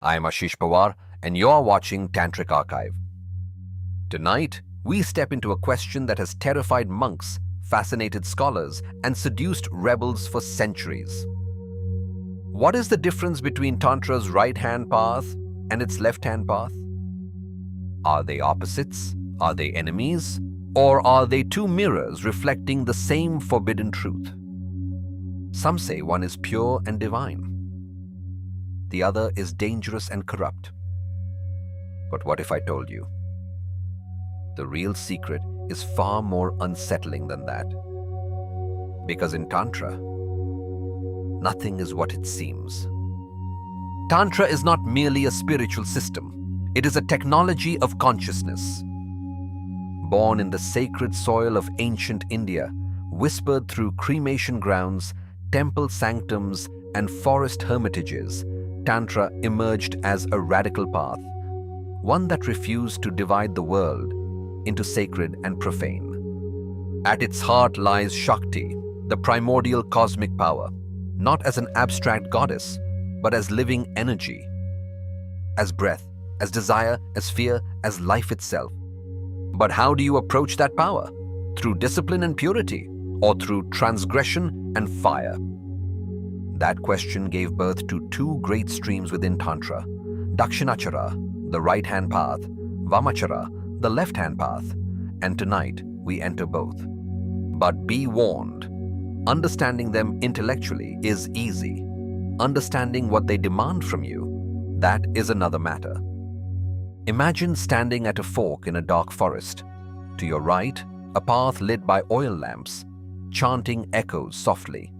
I am Ashish Pawar, and you're watching Tantric Archive. Tonight, we step into a question that has terrified monks, fascinated scholars, and seduced rebels for centuries. What is the difference between Tantra's right-hand path and its left-hand path? Are they opposites? Are they enemies? Or are they two mirrors reflecting the same forbidden truth? Some say one is pure and divine. The other is dangerous and corrupt. But what if I told you? The real secret is far more unsettling than that. Because in Tantra, nothing is what it seems. Tantra is not merely a spiritual system. It is a technology of consciousness. Born in the sacred soil of ancient India, whispered through cremation grounds, temple sanctums, and forest hermitages, Tantra emerged as a radical path, one that refused to divide the world into sacred and profane. At its heart lies Shakti, the primordial cosmic power, not as an abstract goddess, but as living energy, as breath, as desire, as fear, as life itself. But how do you approach that power? Through discipline and purity, or through transgression and fire? That question gave birth to two great streams within Tantra: Dakshinachara, the right-hand path; Vamachara, the left-hand path. And tonight, we enter both. But be warned, understanding them intellectually is easy. Understanding what they demand from you, that is another matter. Imagine standing at a fork in a dark forest. To your right, a path lit by oil lamps. Chanting echoes softly.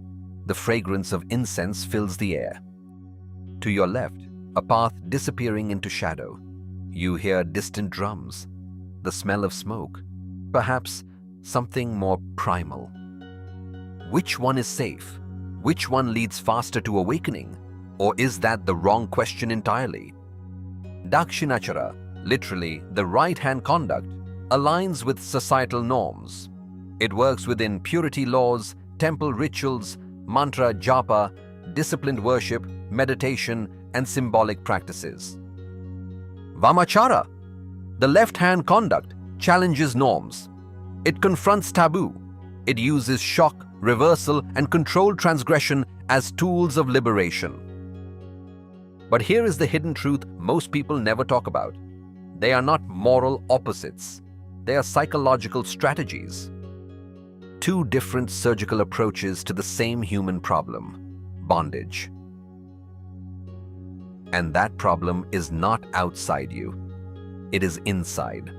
The fragrance of incense fills the air. To your left, a path disappearing into shadow. You hear distant drums, the smell of smoke, perhaps something more primal. Which one is safe? Which one leads faster to awakening? Or is that the wrong question entirely? Dakshinachara, literally the right-hand conduct, aligns with societal norms. It works within purity laws, temple rituals, mantra japa, disciplined worship, meditation, and symbolic practices. Vamachara, the left-hand conduct, challenges norms. It confronts taboo. It uses shock, reversal, and controlled transgression as tools of liberation. But here is the hidden truth most people never talk about. They are not moral opposites. They are psychological strategies. Two different surgical approaches to the same human problem: bondage. And that problem is not outside you. It is inside.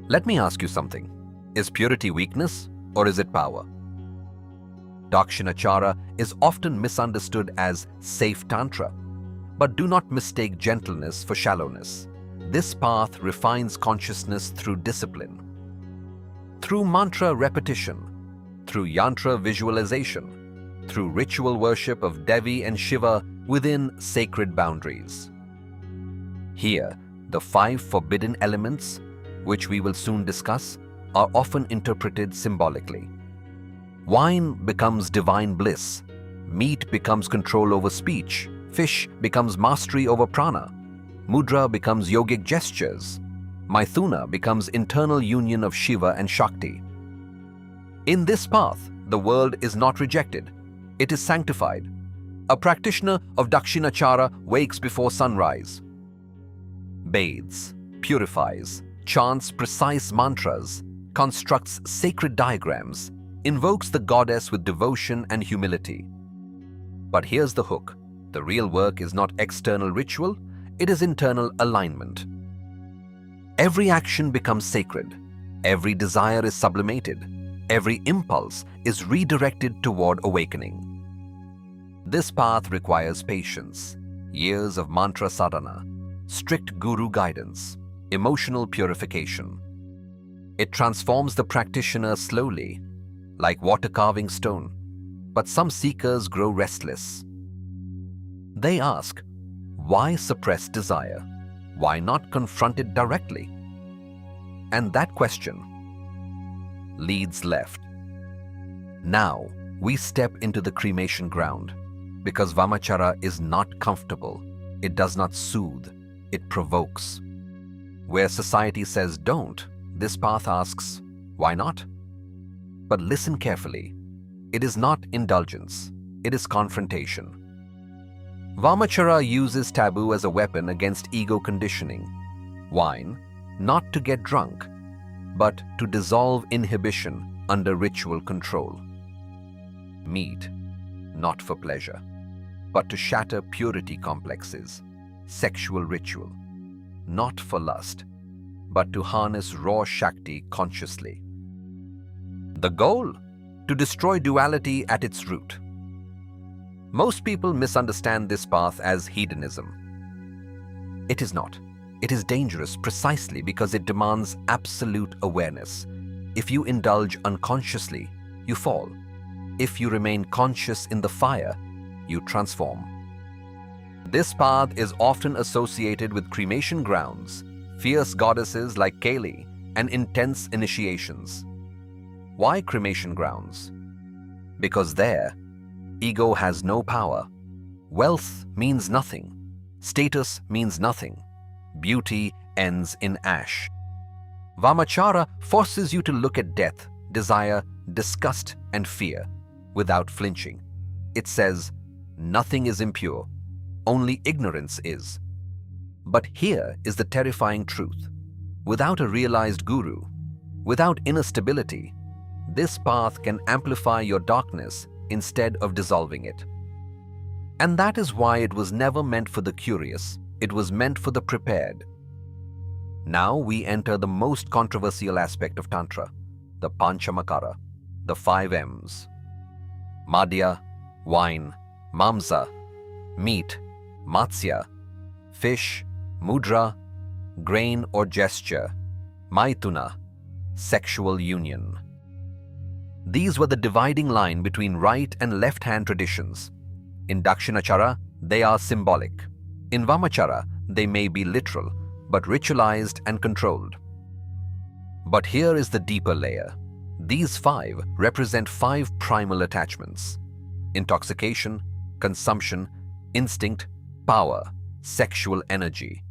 Let me ask you something. Is purity weakness or is it power? Dakshinachara is often misunderstood as safe Tantra, but do not mistake gentleness for shallowness. This path refines consciousness through discipline, through mantra repetition, through yantra visualization, through ritual worship of Devi and Shiva within sacred boundaries. Here, the 5 forbidden elements, which we will soon discuss, are often interpreted symbolically. Wine becomes divine bliss, meat becomes control over speech, fish becomes mastery over prana, mudra becomes yogic gestures, Maithuna becomes internal union of Shiva and Shakti. In this path, the world is not rejected, it is sanctified. A practitioner of Dakshinachara wakes before sunrise, bathes, purifies, chants precise mantras, constructs sacred diagrams, invokes the goddess with devotion and humility. But here's the hook. The real work is not external ritual, it is internal alignment. Every action becomes sacred. Every desire is sublimated. Every impulse is redirected toward awakening. This path requires patience, years of mantra sadhana, strict guru guidance, emotional purification. It transforms the practitioner slowly, like water carving stone. But some seekers grow restless. They ask, why suppress desire? Why not confront it directly? And that question leads left. Now, we step into the cremation ground, because Vamachara is not comfortable. It does not soothe, it provokes. Where society says don't, this path asks, why not? But listen carefully. It is not indulgence, it is confrontation. Vamachara uses taboo as a weapon against ego conditioning. Wine, not to get drunk, but to dissolve inhibition under ritual control. Meat, not for pleasure, but to shatter purity complexes. Sexual ritual, not for lust, but to harness raw Shakti consciously. The goal? To destroy duality at its root. Most people misunderstand this path as hedonism. It is not. It is dangerous precisely because it demands absolute awareness. If you indulge unconsciously, you fall. If you remain conscious in the fire, you transform. This path is often associated with cremation grounds, fierce goddesses like Kali, and intense initiations. Why cremation grounds? Because there, ego has no power. Wealth means nothing. Status means nothing. Beauty ends in ash. Vamachara forces you to look at death, desire, disgust, and fear without flinching. It says, nothing is impure, only ignorance is. But here is the terrifying truth. Without a realized guru, without inner stability, this path can amplify your darkness instead of dissolving it. And that is why it was never meant for the curious, it was meant for the prepared. Now we enter the most controversial aspect of Tantra, the Panchamakara, the 5 M's. Madhya, wine, mamsa, meat, matsya, fish, mudra, grain or gesture, maituna, sexual union. These were the dividing line between right and left-hand traditions. In Dakshinachara, they are symbolic. In Vamachara, they may be literal, but ritualized and controlled. But here is the deeper layer. These 5 represent 5 primal attachments: intoxication, consumption, instinct, power, sexual energy.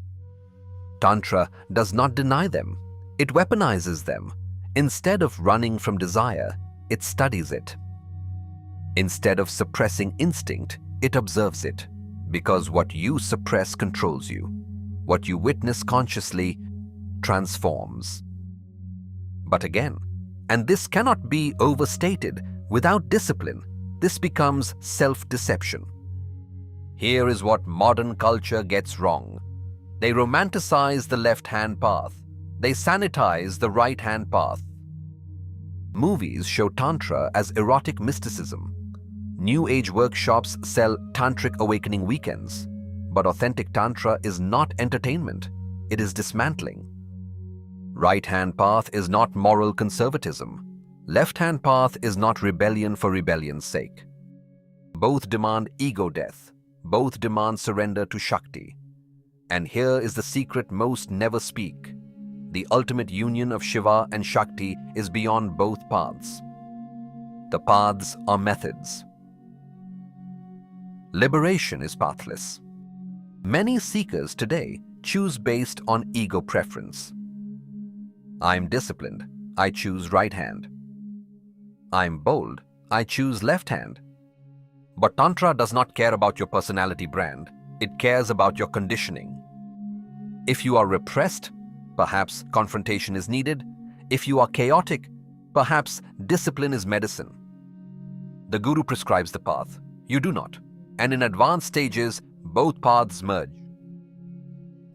Tantra does not deny them. It weaponizes them. Instead of running from desire, it studies it. Instead of suppressing instinct, it observes it, because what you suppress controls you. What you witness consciously transforms. But again, and this cannot be overstated, without discipline, this becomes self-deception. Here is what modern culture gets wrong. They romanticize the left-hand path. They sanitize the right-hand path. Movies show Tantra as erotic mysticism. New Age workshops sell Tantric awakening weekends. But authentic Tantra is not entertainment. It is dismantling. Right-hand path is not moral conservatism. Left-hand path is not rebellion for rebellion's sake. Both demand ego death. Both demand surrender to Shakti. And here is the secret most never speak. The ultimate union of Shiva and Shakti is beyond both paths. The paths are methods. Liberation is pathless. Many seekers today choose based on ego preference. I'm disciplined, I choose right hand. I'm bold, I choose left hand. But Tantra does not care about your personality brand, it cares about your conditioning. If you are repressed, perhaps confrontation is needed. If you are chaotic, perhaps discipline is medicine. The guru prescribes the path, you do not. And in advanced stages, both paths merge.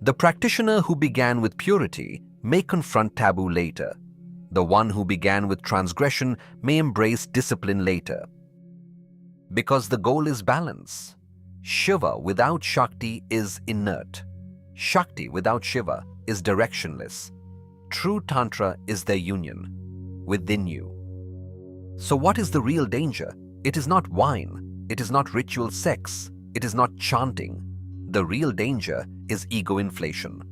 The practitioner who began with purity may confront taboo later. The one who began with transgression may embrace discipline later. Because the goal is balance. Shiva without Shakti is inert. Shakti without Shiva is directionless. True Tantra is their union, within you. So what is the real danger? It is not wine. It is not ritual sex. It is not chanting. The real danger is ego inflation.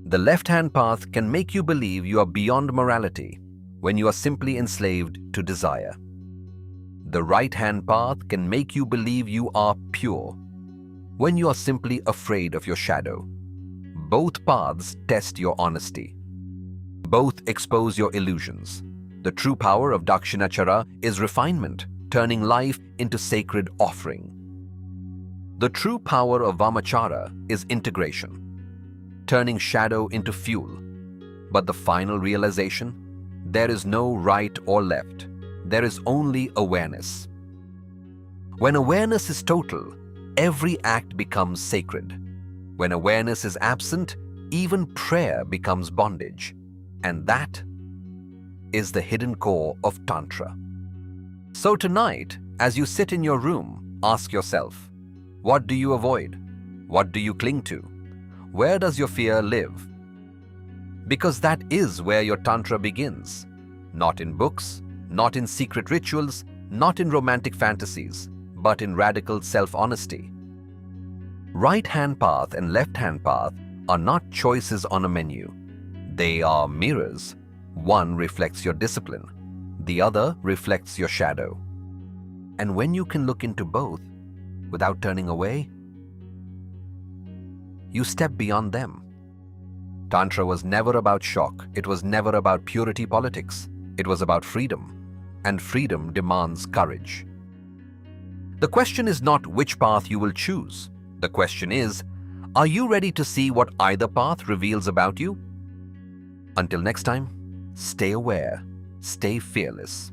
The left-hand path can make you believe you are beyond morality when you are simply enslaved to desire. The right-hand path can make you believe you are pure when you are simply afraid of your shadow. Both paths test your honesty. Both expose your illusions. The true power of Dakshinachara is refinement, turning life into sacred offering. The true power of Vamachara is integration, turning shadow into fuel. But the final realization? There is no right or left. There is only awareness. When awareness is total, every act becomes sacred. When awareness is absent, even prayer becomes bondage. And that is the hidden core of Tantra. So tonight, as you sit in your room, ask yourself, what do you avoid? What do you cling to? Where does your fear live? Because that is where your Tantra begins. Not in books, not in secret rituals, not in romantic fantasies, but in radical self-honesty. Right-hand path and left-hand path are not choices on a menu. They are mirrors. One reflects your discipline. The other reflects your shadow. And when you can look into both without turning away, you step beyond them. Tantra was never about shock. It was never about purity politics. It was about freedom. And freedom demands courage. The question is not which path you will choose. The question is, are you ready to see what either path reveals about you? Until next time, stay aware, stay fearless.